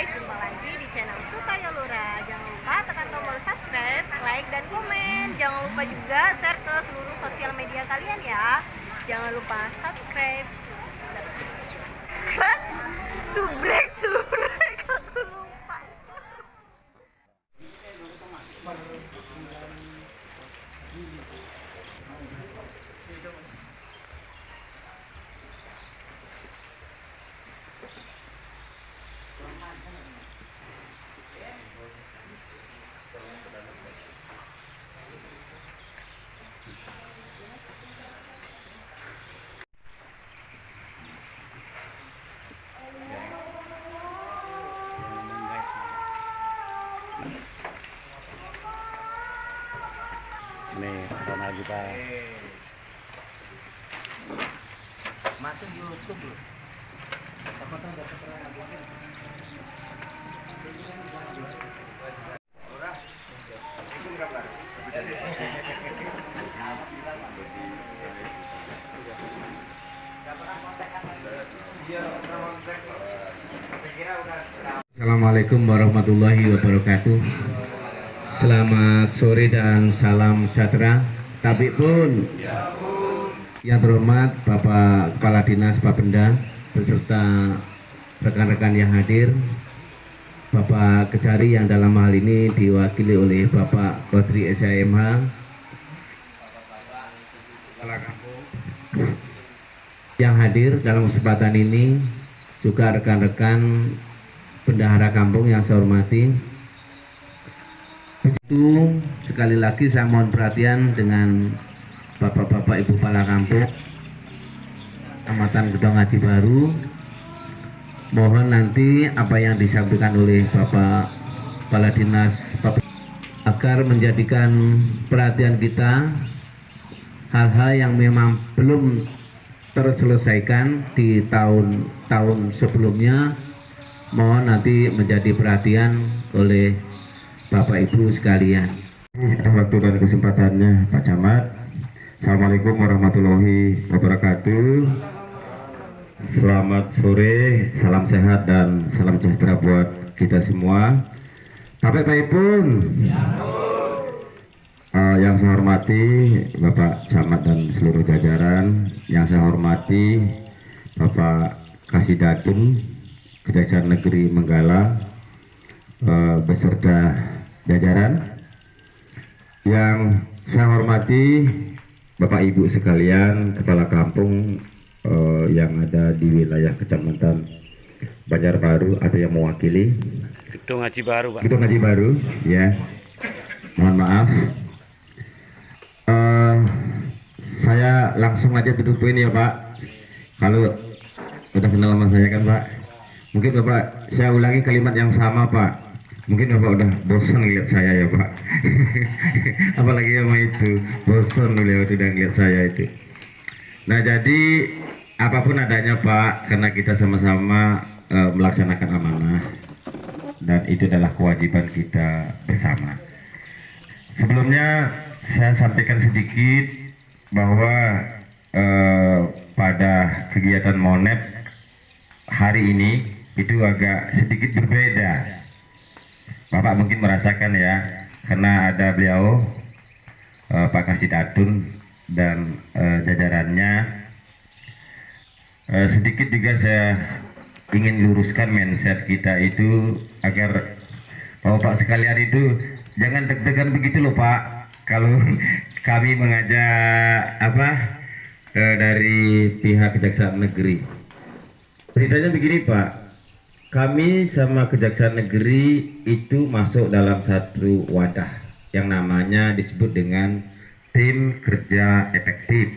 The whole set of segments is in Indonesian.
guys, jumpa lagi di channel Sukanya Lura. Jangan lupa tekan tombol subscribe, like, dan komen. Jangan lupa juga share ke seluruh sosial media kalian ya. Jangan lupa subscribe. Kan? Subrek, aku lupa. Nih, channel kita masuk YouTube loh. Apa tuh dapat Assalamualaikum warahmatullahi wabarakatuh. Selamat sore dan salam sejahtera. Tapi pun yang terhormat Bapak Kepala Dinas Bapenda beserta rekan-rekan yang hadir, Bapak Kejari yang dalam hal ini diwakili oleh Bapak Kodri SIMH, Kepala Kampung yang hadir dalam kesempatan ini, juga rekan-rekan bendahara kampung yang saya hormati. Itu sekali lagi saya mohon perhatian dengan bapak-bapak ibu kepala kampung Kecamatan Gedong Haji Baru. Mohon nanti apa yang disampaikan oleh Bapak Kepala Dinas agar menjadikan perhatian kita hal-hal yang memang belum terselesaikan di tahun-tahun sebelumnya, mohon nanti menjadi perhatian oleh Bapak Ibu sekalian. Waktu dan kesempatannya Pak Camat. Assalamualaikum warahmatullahi wabarakatuh. Selamat sore, salam sehat dan salam sejahtera buat kita semua. Bapak pun yang saya hormati Bapak Camat dan seluruh jajaran, yang saya hormati Bapak Kasidatun Kejaksaan Negeri Menggala beserta jajaran, yang saya hormati Bapak Ibu sekalian, kepala kampung yang ada di wilayah Kecamatan Banjarbaru atau yang mewakili Gedong Haji Baru, Pak. Gedong Haji Baru, ya. Mohon maaf. Saya langsung aja duduk poin ya Pak. Kalau udah kenal sama saya kan Pak. Mungkin Bapak saya ulangi kalimat yang sama Pak. Mungkin Bapak udah bosan lihat saya ya Pak. Apalagi sama itu, bosan beliau udah ngeliat saya itu. Nah jadi apapun adanya Pak, karena kita sama-sama melaksanakan amanah dan itu adalah kewajiban kita bersama. Sebelumnya saya sampaikan sedikit bahwa pada kegiatan Monet hari ini itu agak sedikit berbeda. Bapak mungkin merasakan ya, karena ada beliau Pak Kasidatun dan jajarannya. Sedikit juga saya ingin luruskan mindset kita itu agar Bapak sekalian itu jangan deg-degan begitu loh Pak. Kalau kami mengajak dari pihak Kejaksaan Negeri, ceritanya begini Pak, kami sama Kejaksaan Negeri itu masuk dalam satu wadah yang namanya disebut dengan tim kerja efektif.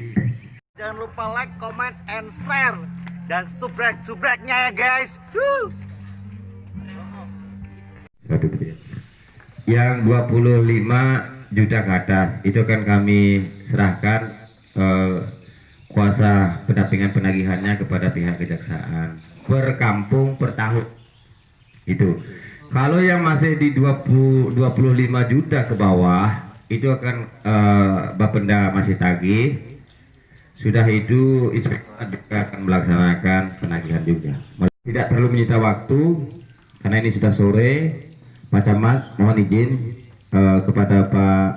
Jangan lupa like, comment, and share, dan subrek-subreknya ya guys. Yang 25 juta ke atas itu kan kami serahkan kuasa pendampingan penagihannya kepada pihak kejaksaan per kampung per tahun itu. Kalau yang masih di 25 juta ke bawah itu akan Bapenda masih tagih. Sudah itu inspektorat juga akan melaksanakan penagihan juga. Tidak perlu menyita waktu, Karena ini sudah sore, Pak Camat mohon izin kepada Pak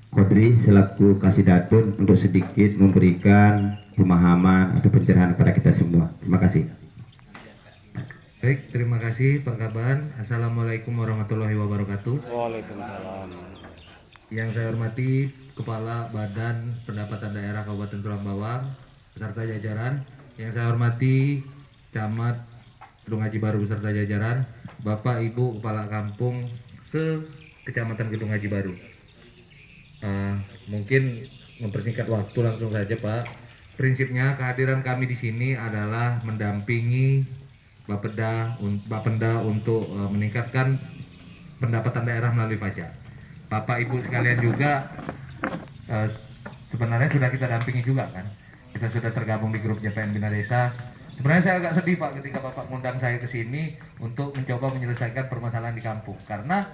Kodri selaku Kasidatun untuk sedikit memberikan pemahaman atau pencerahan kepada kita semua. Terima kasih. Baik, terima kasih Pak Kaban. Assalamualaikum warahmatullahi wabarakatuh. Waalaikumsalam. Yang saya hormati Kepala Badan Pendapatan Daerah Kabupaten Tulang Bawang beserta jajaran. Yang saya hormati Camat Gedung Haji Baru beserta jajaran, Bapak Ibu Kepala Kampung se-Kecamatan Gedung Haji Baru. Mungkin mempersingkat waktu langsung saja Pak. Prinsipnya kehadiran kami di sini adalah mendampingi Bapenda untuk meningkatkan pendapatan daerah melalui pajak. Bapak Ibu sekalian juga sebenarnya sudah kita dampingi juga kan. Kita sudah tergabung di grup JPN Bina Desa. Sebenarnya saya agak sedih Pak ketika Bapak mengundang saya ke sini untuk mencoba menyelesaikan permasalahan di kampung. Karena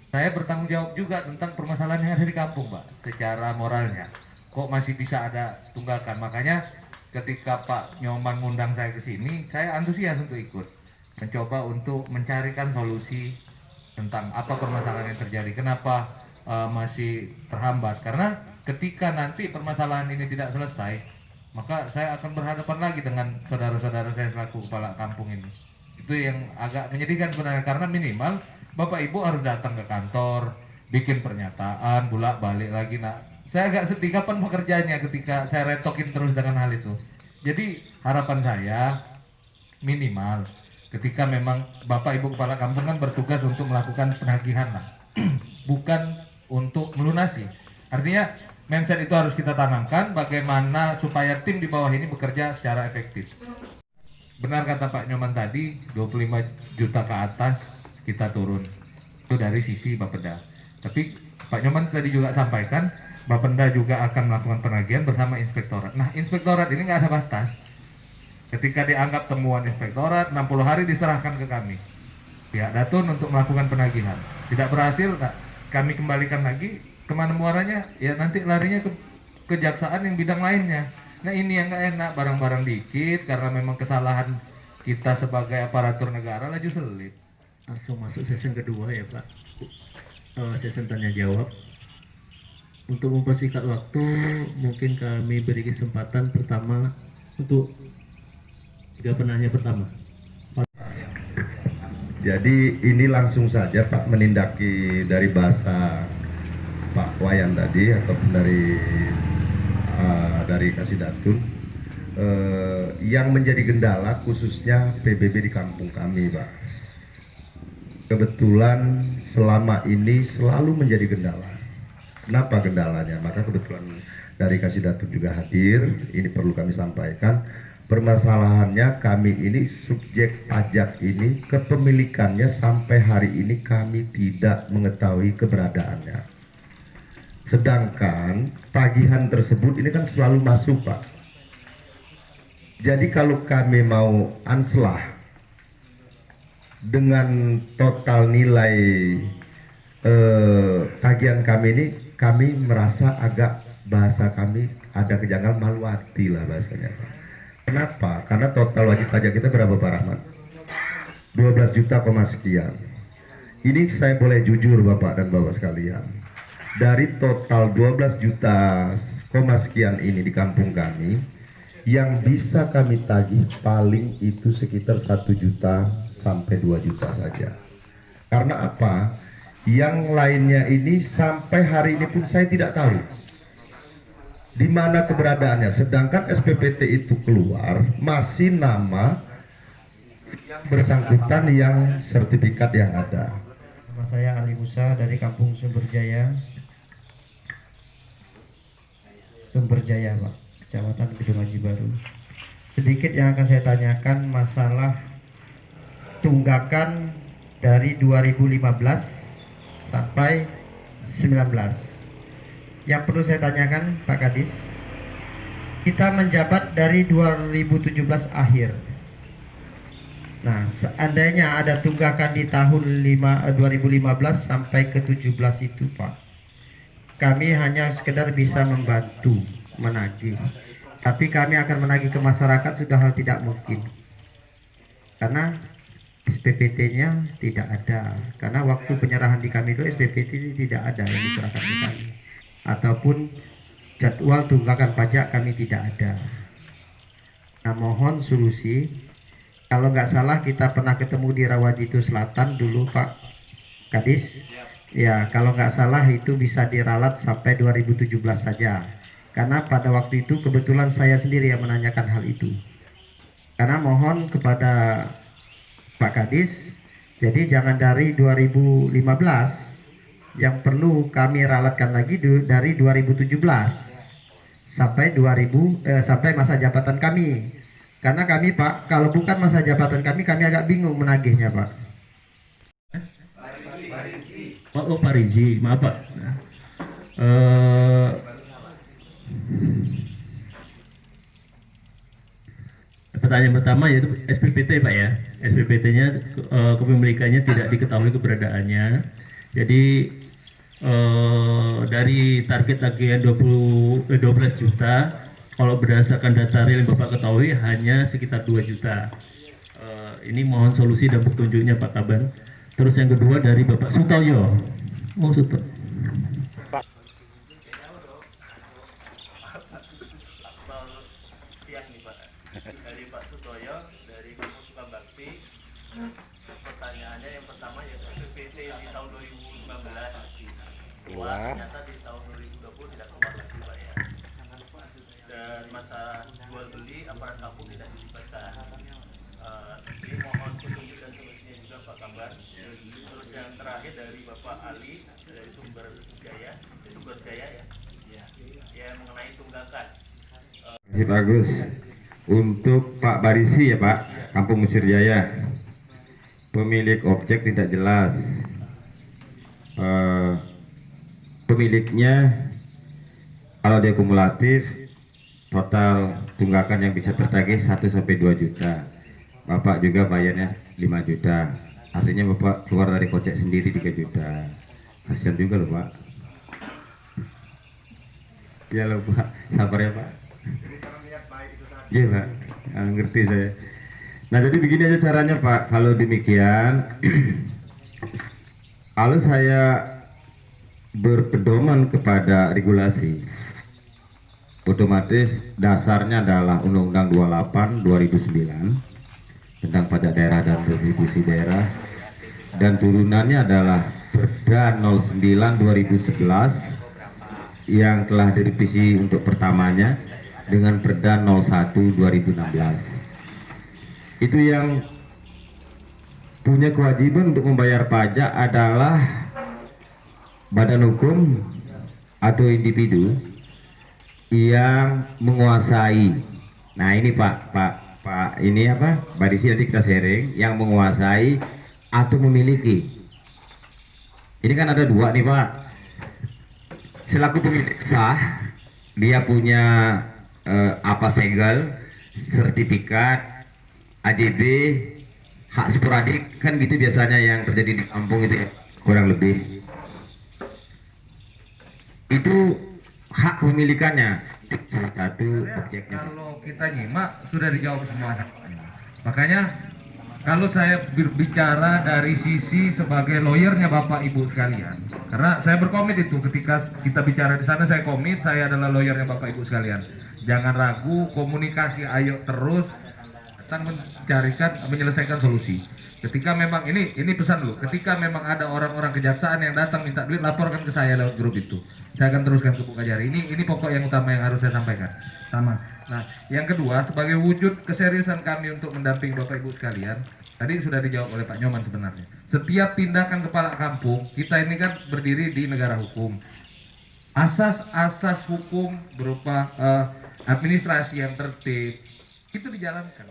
saya bertanggung jawab juga tentang permasalahan yang ada di kampung Pak. Secara moralnya, kok masih bisa ada tunggakan. Makanya ketika Pak Nyoman mengundang saya ke sini, saya antusias untuk ikut. Mencoba untuk mencarikan solusi tentang apa permasalahan yang terjadi. Kenapa masih terhambat? Karena ketika nanti permasalahan ini tidak selesai, maka saya akan berhadapan lagi dengan saudara-saudara saya selaku kepala kampung ini. Itu yang agak menyedihkan sebenarnya, karena minimal Bapak Ibu harus datang ke kantor, bikin pernyataan, bolak-balik lagi. Nah, saya agak sedih kapan pekerjaannya ketika saya retokin terus dengan hal itu. Jadi harapan saya minimal ketika memang Bapak Ibu kepala kampung kan bertugas untuk melakukan penagihan lah, bukan untuk melunasi. Artinya mindset itu harus kita tanamkan bagaimana supaya tim di bawah ini bekerja secara efektif. Benar kata Pak Nyoman tadi, 25 juta ke atas kita turun. Itu dari sisi Bapeda. Tapi Pak Nyoman tadi juga sampaikan, Bapenda juga akan melakukan penagihan bersama inspektorat. Nah, inspektorat ini nggak ada batas. Ketika dianggap temuan inspektorat, 60 hari diserahkan ke kami, pihak Datun, untuk melakukan penagihan. Tidak berhasil, nah, kami kembalikan lagi. Kemana muaranya? Ya nanti larinya ke kejaksaan yang bidang lainnya. Nah, ini yang nggak enak, barang-barang dikit karena memang kesalahan kita sebagai aparatur negara laju selip. Langsung masuk sesi kedua ya Pak. Sesi tanya jawab. Untuk mempersingkat waktu, mungkin kami beri kesempatan pertama untuk 3 penanya pertama. Jadi ini langsung saja Pak menindaki dari bahasa Pak Wayan tadi ataupun dari Kasidatun, yang menjadi kendala khususnya PBB di kampung kami Pak. Kebetulan selama ini selalu menjadi kendala. Kenapa kendalanya? Maka kebetulan dari Kasidatun juga hadir. Ini perlu kami sampaikan. Permasalahannya kami ini subjek pajak ini, kepemilikannya sampai hari ini kami tidak mengetahui keberadaannya. Sedangkan tagihan tersebut ini kan selalu masuk Pak. Jadi kalau kami mau anslah dengan total nilai tagihan kami ini, kami merasa agak, bahasa kami ada kejanggalan, malu hati lah bahasanya Pak. Kenapa? Karena total wajib pajak kita berapa Pak Rahmat? 12 juta sekian. Ini saya boleh jujur Bapak dan Bapak sekalian, dari total 12 juta sekian ini di kampung kami, yang bisa kami tagih paling itu sekitar 1 juta sampai 2 juta saja. Karena apa? Yang lainnya ini sampai hari ini pun saya tidak tahu di mana keberadaannya. Sedangkan SPPT itu keluar masih nama yang bersangkutan, yang sertifikat yang ada. Nama saya Ali Musa dari Kampung Sumberjaya Pak, Kecamatan Gedung Haji Baru. Sedikit yang akan saya tanyakan masalah tunggakan dari 2015 sampai 19. Yang perlu saya tanyakan Pak Kadis, kita menjabat dari 2017 akhir. Nah, seandainya ada tunggakan di tahun 2015 sampai ke 17 itu Pak, kami hanya sekedar bisa membantu menagih, tapi kami akan menagih ke masyarakat sudah hal tidak mungkin. Karena SPPT-nya tidak ada, karena waktu penyerahan di kami itu SPPT tidak ada yang diserahkan ke kami, ataupun jadwal tunggakan pajak kami tidak ada. Nah, mohon solusi. Kalau nggak salah kita pernah ketemu di Rawajitu Selatan dulu Pak Kadis. Ya, kalau nggak salah itu bisa diralat sampai 2017 saja. Karena pada waktu itu kebetulan saya sendiri yang menanyakan hal itu. Karena mohon kepada Pak Kadis, jadi jangan dari 2015, yang perlu kami ralatkan lagi dari 2017 sampai sampai masa jabatan kami. Karena kami Pak, kalau bukan masa jabatan kami agak bingung menagihnya Pak. Oh Pak Rizi, maaf Pak. Pertanyaan pertama yaitu SPPT Pak ya. SPPT-nya kepemilikannya tidak diketahui keberadaannya. Jadi dari target tagihan 12 juta, kalau berdasarkan data real yang Bapak ketahui hanya sekitar 2 juta. Ini mohon solusi dan petunjuknya Pak Kaban. Terus yang kedua dari Bapak Sutoyo. Oh Sutoyo. Dari Pak Sutoyo dari Kampus Sukabakti. Pertanyaannya yang pertama yaitu SPPT di tahun 2015 keluar, ternyata di tahun 2020 tidak keluar lagi Pak ya. Dan masa jual beli aparat kampung tidak dilibatkan. Ini mohon petunjuk dan solusinya juga Pak Kabar. Terus yang terakhir dari Bapak Ali dari Sumber Jaya ya, yang mengenai tunggakan. Terima kasih Pak Agus. Untuk Pak Barisi ya Pak, Kampung Mesir Jaya, pemilik objek tidak jelas. Pemiliknya kalau dia kumulatif total tunggakan yang bisa tertagih 1 sampai 2 juta. Bapak juga bayarnya 5 juta. Artinya Bapak keluar dari kocek sendiri 3 juta. Kasihan juga loh Pak. Ya loh Pak, sabar ya Pak. Iya Pak, ngerti saya. Nah jadi begini aja caranya Pak. Kalau demikian, kalau saya berpedoman kepada regulasi, otomatis dasarnya adalah Undang-Undang 28 2009 tentang pajak daerah dan retribusi daerah, dan turunannya adalah Perda 09 2011 yang telah direvisi untuk pertamanya dengan Perda 01 2016. Itu yang punya kewajiban untuk membayar pajak adalah badan hukum atau individu yang menguasai. Nah ini Pak ini apa? Barisi nanti kita sharing yang menguasai atau memiliki. Ini kan ada dua nih Pak. Selaku pemilik sah, dia punya apa segel, sertifikat, ADB, hak sporadik, kan gitu biasanya yang terjadi di kampung itu ya, kurang lebih. Itu hak kepemilikannya. Salah satu objeknya. Kalau kita nyimak sudah dijawab semua. Makanya kalau saya berbicara dari sisi sebagai lawyernya Bapak Ibu sekalian, karena saya berkomit itu ketika kita bicara di sana, saya komit, saya adalah lawyernya Bapak Ibu sekalian. Jangan ragu, komunikasi ayo terus, datang menyelesaikan solusi. Ketika memang ini pesan dulu, ketika memang ada orang-orang kejaksaan yang datang minta duit, laporkan ke saya lewat grup itu. Saya akan teruskan ke Bu Kajari. Ini pokok yang utama yang harus saya sampaikan. Sama. Nah, yang kedua, sebagai wujud keseriusan kami untuk mendampingi Bapak Ibu sekalian, tadi sudah dijawab oleh Pak Nyoman sebenarnya. Setiap tindakan kepala kampung, kita ini kan berdiri di negara hukum. Asas-asas hukum berupa administrasi yang tertib itu dijalankan.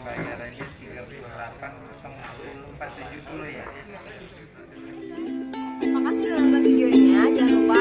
Bayarannya 38.470 ya. Makasih udah nonton videonya. Jangan lupa